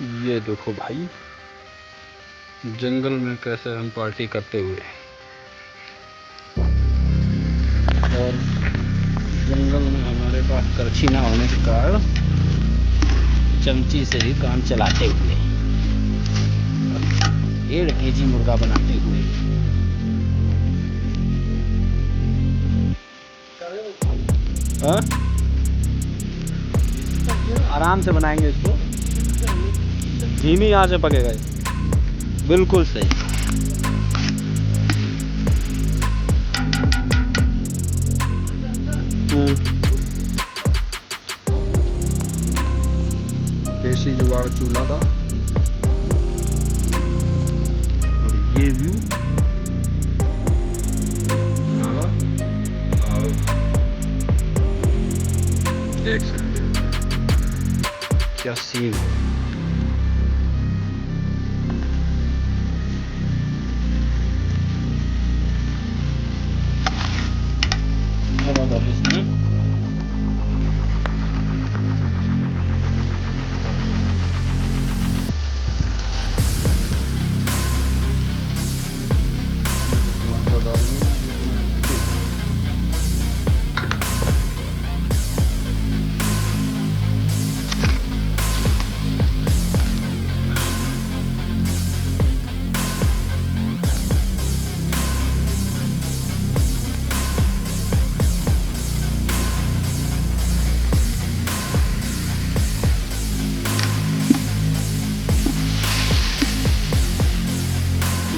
ये देखो भाई, जंगल में कैसे हम पार्टी करते हुए, और जंगल में हमारे पास करछी ना होने के कारण चमची से ही काम चलाते हुए 1.5 kg मुर्गा बनाते हुए। हाँ, आराम से बनाएंगे इसको, धीमी आंच में पकेगा ये, बिल्कुल सही। देसी जुगाड़ चूल्हा था, और ये व्यू देख सकते हो क्या सीन है।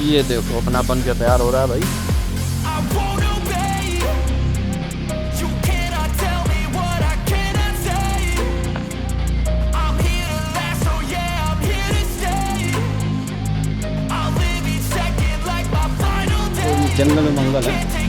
ये देखो अपना बन के तैयार हो रहा है भाई। जंगल में मंगल है।